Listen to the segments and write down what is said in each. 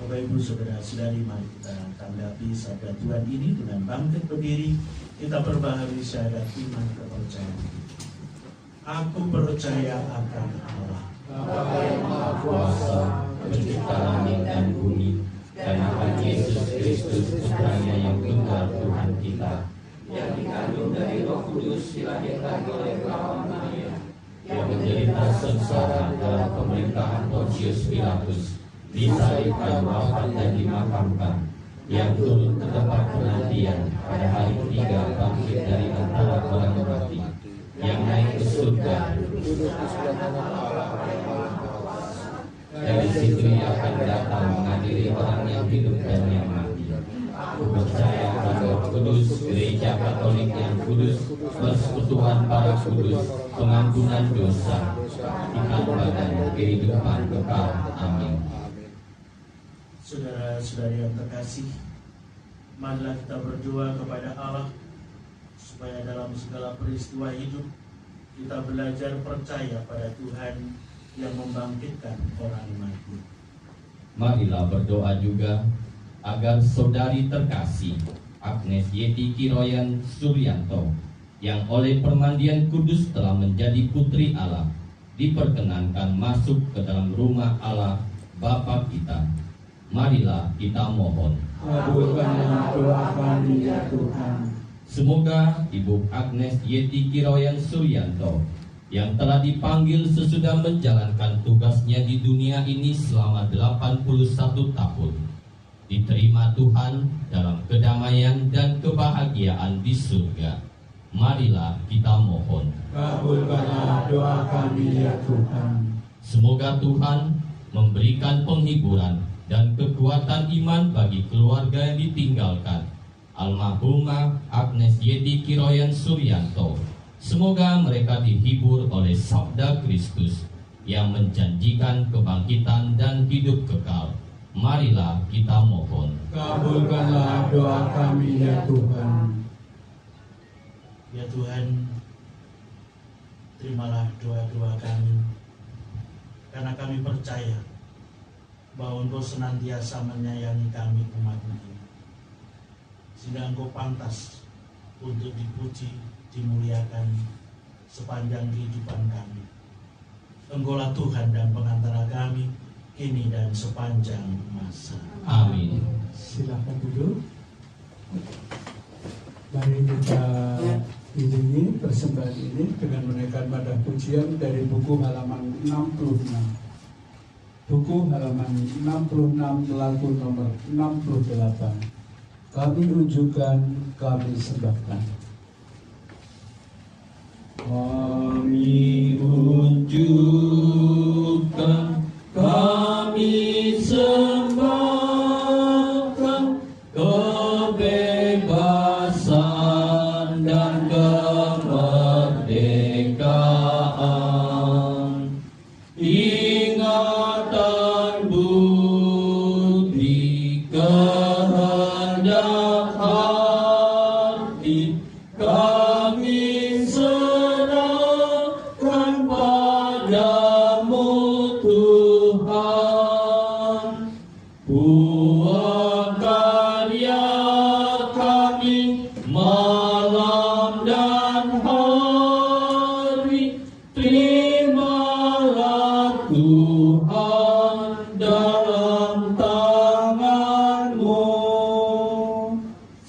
Bapak Ibu Saudara-saudari, mari kita tanggapi sabda Tuhan ini dengan bangkit berdiri. Kita perbaharui syahadat iman kepercayaan. Aku percaya akan Allah, Bapa yang Maha Kuasa, Pencipta langit dan bumi, dan akan Yesus Kristus Putranya yang tunggal Tuhan kita, yang dikandung dari Roh Kudus, dilahirkan oleh perawan Maria, yang menderita sengsara dalam pemerintahan Pontius Pilatus, disalibkan, wafat dan dimakamkan, yang turun ke tempat penantian, pada hari ketiga bangkit dari antara orang mati, yang naik ke surga, dari situ ia akan datang mengadili orang yang hidup dan yang mati. Aku percaya pada Roh Kudus, Gereja Katolik yang kudus, persekutuan para kudus, pengampunan dosa, iman badan, kehidupan kekal. Amin. Saudara-saudari yang terkasih, marilah kita berdoa kepada Allah supaya dalam segala peristiwa hidup kita belajar percaya pada Tuhan yang membangkitkan orang mati. Marilah berdoa juga agar saudari terkasih Agnes Yeti Kiroyan Suryanto yang oleh permandian kudus telah menjadi putri Allah diperkenankan masuk ke dalam rumah Allah Bapa kita. Marilah kita mohon. Kabulkanlah doa kami ya Tuhan. Semoga Ibu Agnes Yeti Kiroyan Suryanto yang telah dipanggil sesudah menjalankan tugasnya di dunia ini selama 81 tahun diterima Tuhan dalam kedamaian dan kebahagiaan di surga. Marilah kita mohon. Kabulkanlah doa kami ya Tuhan. Semoga Tuhan memberikan penghiburan dan kekuatan iman bagi keluarga yang ditinggalkan almarhumah Agnes Yeti Kiroyan Suryanto. Semoga mereka dihibur oleh sabda Kristus yang menjanjikan kebangkitan dan hidup kekal. Marilah kita mohon. Kabulkanlah doa kami ya Tuhan. Ya Tuhan, terimalah doa-doa kami, karena kami percaya bahwa Engkau senantiasa menyayangi kami umat-Mu ini, sehingga Engkau pantas untuk dipuji, dimuliakan sepanjang kehidupan kami. Engkaulah Tuhan dan pengantara kami, kini dan sepanjang masa. Amin. Silakan duduk. Mari kita iringi persembahan ini dengan menaikkan madah pujian dari buku halaman 66. Buku halaman 66 lagu nomor 68. Kami unjukkan, kami sembahkan. Kami unjukkan, kami sembahkan kebebasan dan kemerdekaan, ingatan budi kehendak hati, kami serahkan padamu Tuhan. Buah karya kami malam dan hari, terimalah Tuhan dalam tangan-Mu.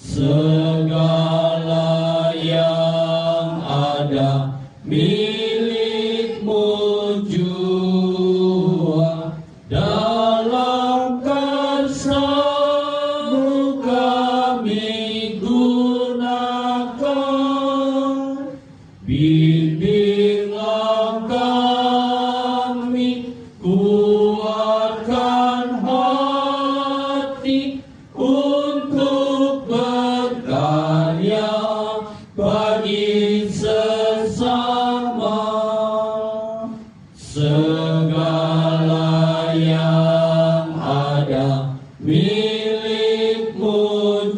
Segala yang ada milik-Mu jua, dalam karsa-Mu kami gunakan. Bimbinglah kami, kuatkan hati untuk berkarya bagi sesama. Segala yang ada milik-Mu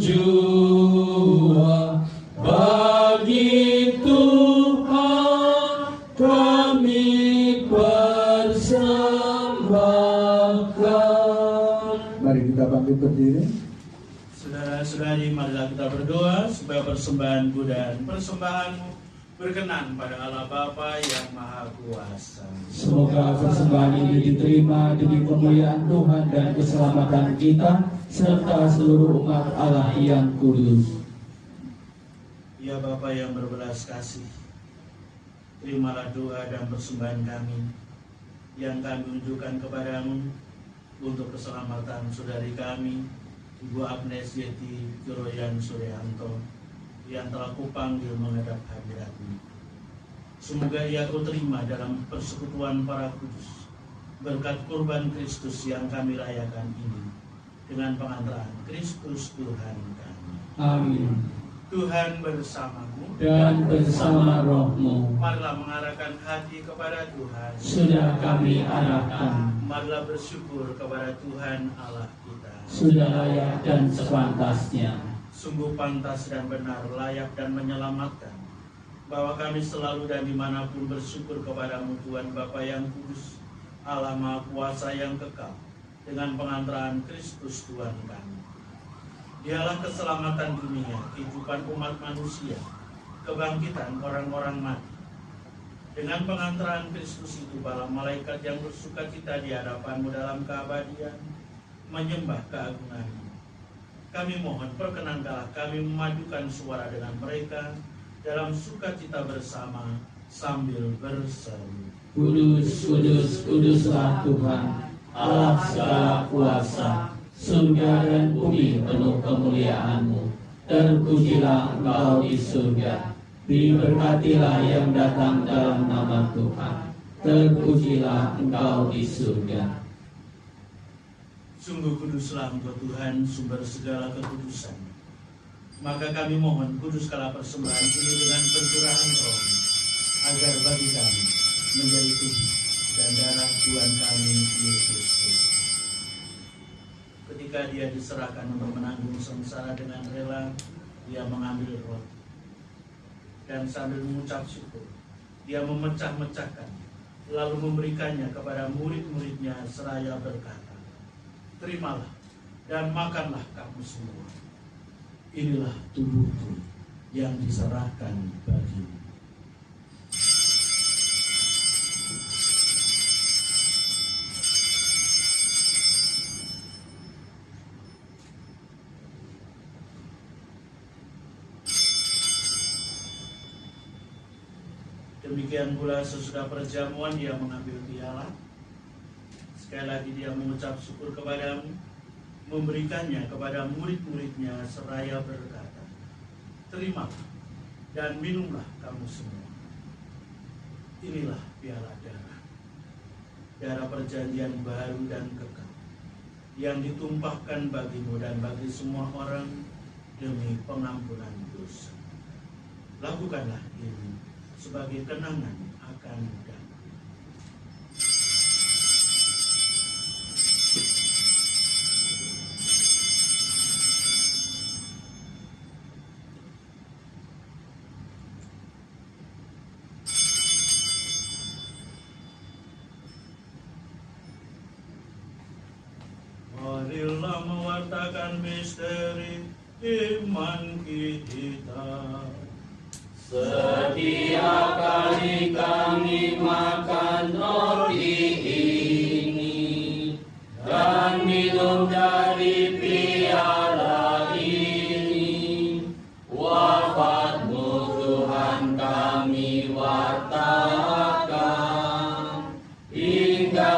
jua, bagi Tuhan kami persembahkan. Mari Mari kita bangkit berdiri. Saudara-saudari, marilah kita berdoa supaya persembahanku dan persembahanmu berkenan pada Allah Bapa yang Maha Kuasa. Semoga persembahan ini diterima demi kemuliaan Tuhan dan keselamatan kita serta seluruh umat Allah yang kudus. Ya Bapa yang berbelas kasih, terimalah doa dan persembahan kami yang kami unjukkan kepadamu untuk keselamatan saudari kami, Ibu Agnes Yeti Kiroyan Suryanto, yang telah kupanggil menghadap hadirat-Mu. Semoga ia kau terima dalam persekutuan para kudus, berkat kurban Kristus yang kami rayakan ini, dengan pengantaran Kristus Tuhan kami. Amin. Tuhan bersamamu Dan bersama rohmu, marilah mengarahkan hati kepada Tuhan. sudah kami arahkan, Marilah bersyukur kepada Tuhan Allah kita. sudah layak dan sepantasnya. Sungguh pantas dan benar, layak dan menyelamatkan, bahwa kami selalu dan dimanapun bersyukur kepadamu Tuhan Bapa yang kudus, Allah Maha Kuasa yang kekal, dengan pengantaran Kristus Tuhan kami. Dialah keselamatan dunia, kehidupan umat manusia, kebangkitan orang-orang mati. Dengan pengantaran Kristus itu, para malaikat yang bersuka cita di hadapan-Mu dalam keabadian menyembah keagungan-Mu. Kami mohon perkenankanlah kami memadukan suara dengan mereka dalam sukacita bersama sambil berseru. Kudus, kudus, kuduslah Tuhan, Allah segala kuasa. Surga dan bumi penuh kemuliaan-Mu. Terpujilah Engkau di surga. Diberkatilah yang datang dalam nama Tuhan. Terpujilah Engkau di surga. Sungguh kuduslah Engkau Tuhan, sumber segala kekudusan. Maka kami mohon kuduskanlah persembahan ini dengan pencurahan Roh, agar bagi kami menjadi tubuh dan darah Tuhan kami Yesus Kristus. Ketika Dia diserahkan untuk menanggung sengsara dengan rela, Dia mengambil roti dan sambil mengucap syukur, Dia memecah-mecahkan, lalu memberikannya kepada murid-muridnya seraya berkata, "Terimalah dan makanlah kamu semua. Inilah tubuhku yang diserahkan bagimu." Demikian pula sesudah perjamuan Dia mengambil piala. Sekali lagi Dia mengucap syukur kepadamu, memberikannya kepada murid-muridnya seraya berkata, "Terimalah dan minumlah kamu semua. Inilah piala darah perjanjian baru dan kekal, yang ditumpahkan bagimu dan bagi semua orang demi pengampunan dosa. Lakukanlah ini sebagai kenangan akan damai." Marilah mewartakan misteri iman kita. Setiap kali kami makan roti ini dan minum dari piala ini, wafat-Mu Tuhan kami wartakan hingga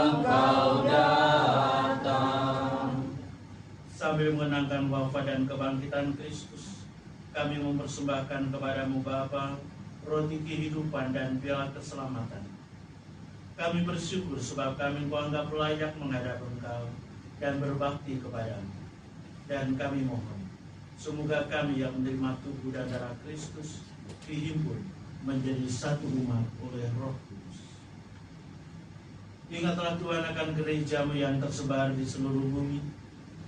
Engkau datang. Sambil mengenangkan wafat dan kebangkitan Kristus, kami mempersembahkan kepadamu Bapa roti kehidupan dan piala keselamatan. Kami bersyukur sebab kami Kau anggap layak menghadap Engkau dan berbakti kepadamu. Dan kami mohon, semoga kami yang menerima tubuh dan darah Kristus dihimpun menjadi satu umat oleh Roh Kudus. Ingatlah Tuhan akan gereja-Mu yang tersebar di seluruh bumi,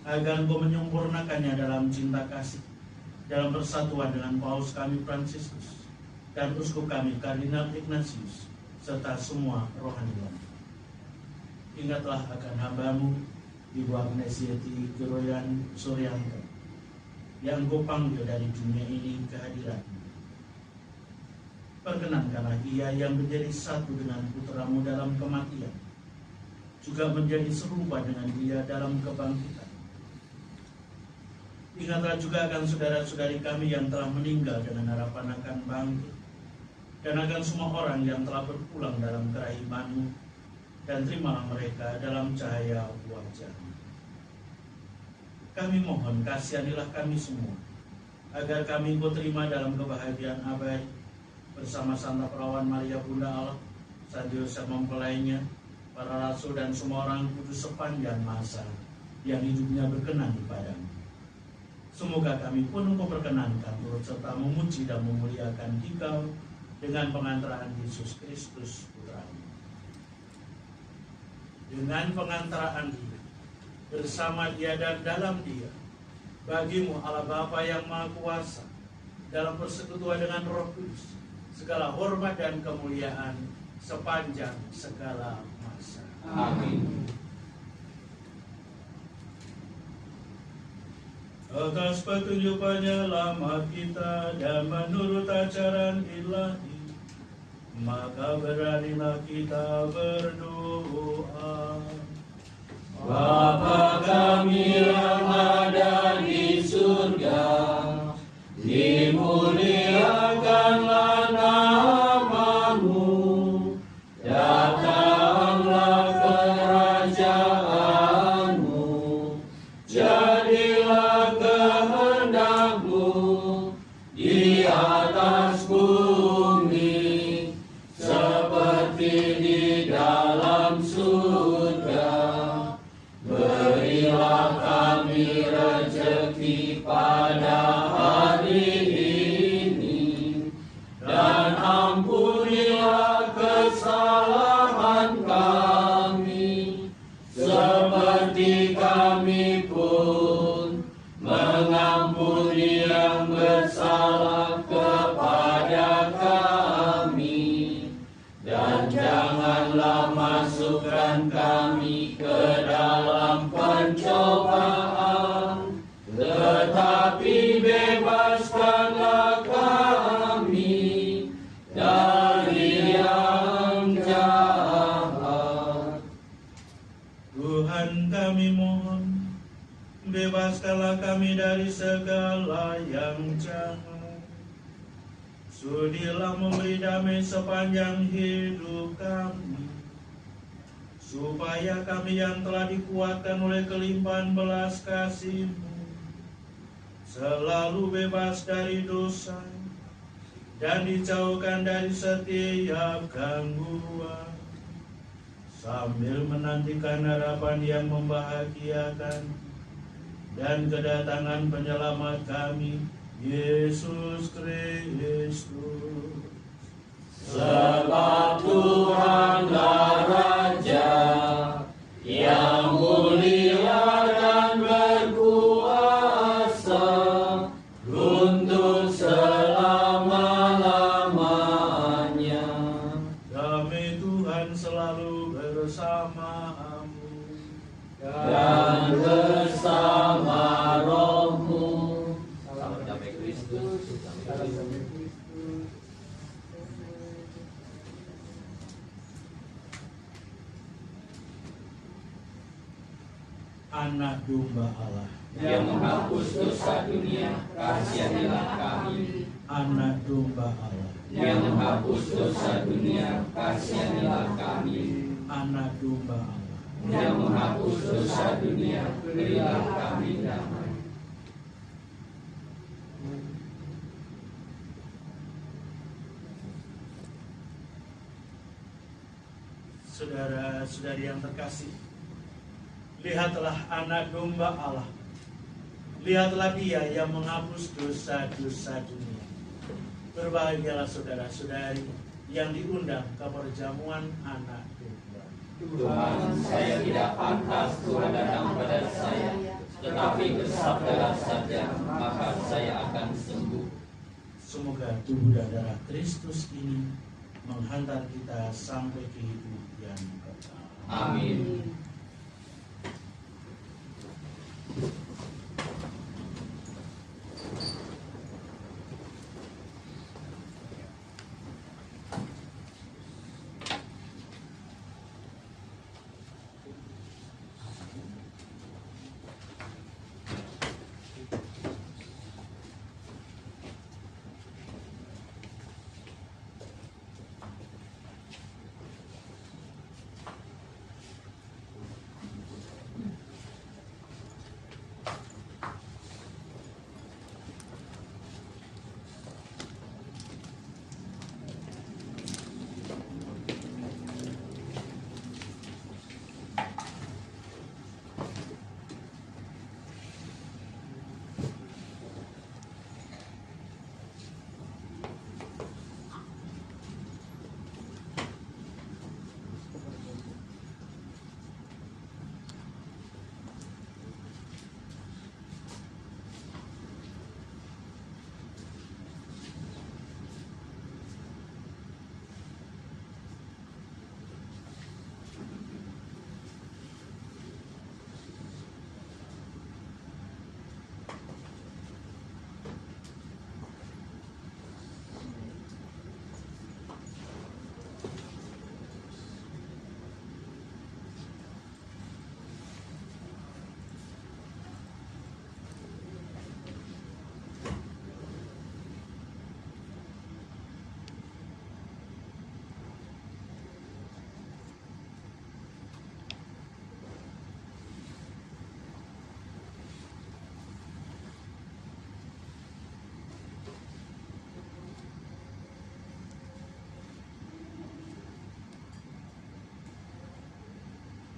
agar Engkau menyempurnakannya dalam cinta kasih, dalam persatuan dengan Paus kami Fransiskus dan Uskup kami Kardinal Ignatius serta semua rohaniwan. Ingatlah akan hamba-Mu Ibu Agnesiati Geroyan Suryanto, yang Engkau panggil dari dunia ini ke hadirat-Mu. Perkenankanlah ia yang menjadi satu dengan putra-Mu dalam kematian, juga menjadi serupa dengan dia dalam kebangkitan. Ingatlah juga akan saudara-saudari kami yang telah meninggal dengan harapan akan bangkit, dan akan semua orang yang telah berpulang dalam kerahiman-Mu, dan terimalah mereka dalam cahaya wajah-Mu. Kami mohon kasihanilah kami semua, agar kami Engkau terima dalam kebahagiaan abadi, bersama Santa Perawan Maria Bunda Allah, Santo Yosef mempelainya, para rasul dan semua orang kudus sepanjang masa yang hidupnya berkenan kepadamu. Semoga kami pun Engkau perkenankan turut serta memuji dan memuliakan Dikau dengan pengantaraan Yesus Kristus Putra-Mu. Dengan pengantaraan Dia, bersama Dia dan dalam Dia, bagi-Mu Allah Bapa yang Maha Kuasa, dalam persekutuan dengan Roh Kudus, segala hormat dan kemuliaan sepanjang segala masa. Amin. Atas petunjuk penyelamat kita dan menurut ajaran ilahi, maka beranilah kita berdoa. Bapa kami yang ada di surga, dimuliakanlah nama-Mu, datanglah kerajaan-Mu, jadilah kehendak-Mu di atas bumi seperti di dalam surga. Berilah kami rezeki pada hari ini, dan ampunilah kesalahan kami, seperti kami pun mengampuni yang bersalah kepada kami. Dan janganlah masukkan kami ke dalam pencobaan, tetapi bebaskanlah kami dari yang jahat. Tuhan kami mohon, bebaskanlah kami dari segala yang jahat. Sudilah memberi damai sepanjang hidup kami, supaya kami yang telah dikuatkan oleh kelimpahan belas kasih-Mu selalu bebas dari dosa dan dijauhkan dari setiap gangguan, sambil menantikan harapan yang membahagiakan dan kedatangan penyelamat kami, Yesus Kristus. Sebab Tuhanlah Raja yang mulia dan berkuasa untuk selama-lamanya. Damai Tuhan selalu bersamamu Dan bersama rohmu. Damai Kristus. Anak domba Allah, Yang menghapus dosa dunia, kasihanilah kami. Anak domba Allah, Yang menghapus dosa dunia, kasihanilah kami. Anak domba Allah. Yang menghapus dosa dunia, berilah kami damai. Saudara-saudari yang terkasih, lihatlah anak domba Allah. Lihatlah Dia yang menghapus dosa-dosa dunia. Berbahagialah saudara-saudari yang diundang ke perjamuan anak domba. Tuhan, saya tidak pantas Tuhan datang pada saya, tetapi bersabdalah saja, maka saya akan sembuh. Semoga tubuh dan darah Kristus ini menghantar kita sampai ke hidup yang kekal. Amin.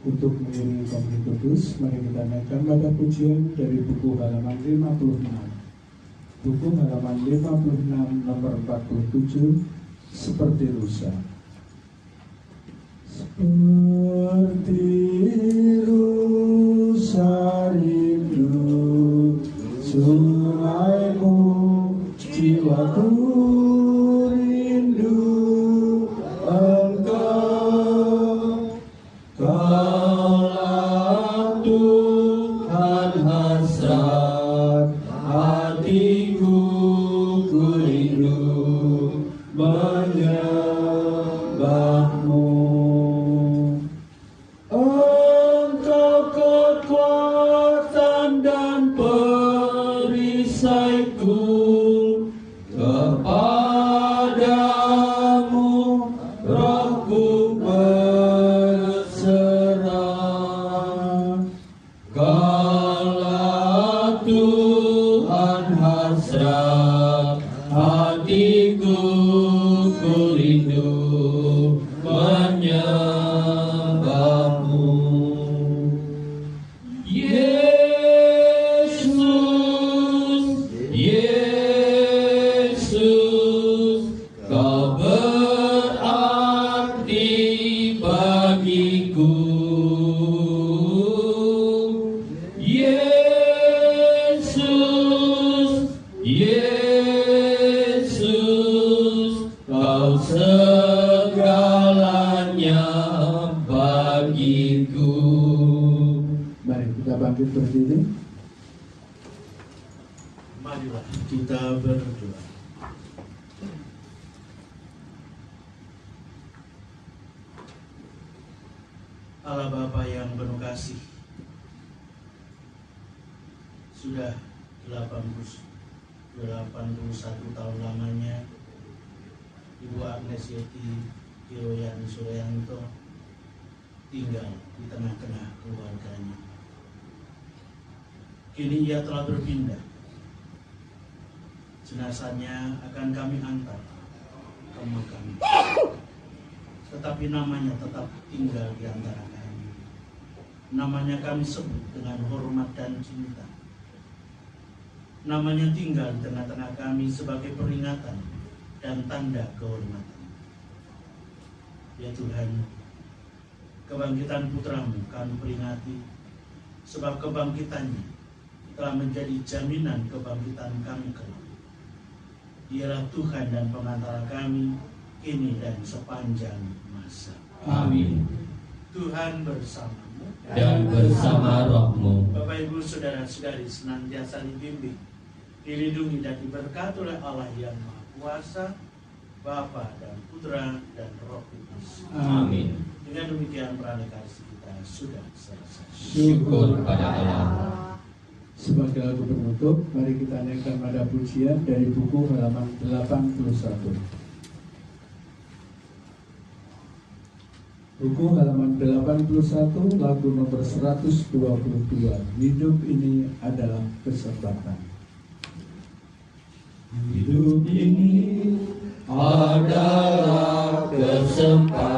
Untuk mengiringi Komuni Kudus, mari kita naikkan pada pujian dari buku halaman 56. Buku halaman 56 nomor 47, seperti rusa. Seperti rusa rindu sungaimu, jiwaku rindu Engkau. Kaulah Tuhan hasrat hatiku, ku rindu menyembahmu. Engkau kekuatan dan perisaiku, kepadamu rohku berserah. Kaulah Tuhan hasrat hatiku, ku rindu menyembahmu. Yesus, Yesus, Kau berarti bagiku. Yesus, Yesus, Kau segalanya bagiku. Mari kita bangkit berdiri. Marilah kita berdoa. Allah Bapa yang penuh kasih, sudah 81 tahun lamanya Ibu Agnes Yeti Kiroyan Suryanto tinggal di tengah-tengah keluarganya. Kini ia telah berpindah. Jenazahnya akan kami antar ke makam, tetapi namanya tetap tinggal di antara kami. Namanya kami sebut dengan hormat dan cinta. Namanya tinggal di tengah-tengah kami sebagai peringatan dan tanda kehormatan. Ya Tuhan, kebangkitan putramu kami peringati, sebab kebangkitannya telah menjadi jaminan kebangkitan kami kelak. Dialah Tuhan dan pengantara kami kini dan sepanjang masa. Amin. Tuhan bersamamu Dan bersama rohmu. Bapak Ibu Saudara-saudari senantiasa dibimbing, dilindungi dan diberkati oleh Allah yang Maha Kuasa, Bapa dan Putra dan Roh Kudus. Amin. Dengan demikian pranikasi kita sudah selesai. Syukur pada Allah. Sebagai lagu penutup, mari kita naikkan pada pujian dari buku halaman 81. Buku halaman 81, lagu nomor 122. Hidup ini adalah kesempatan. Hidup ini Adalah kesempatan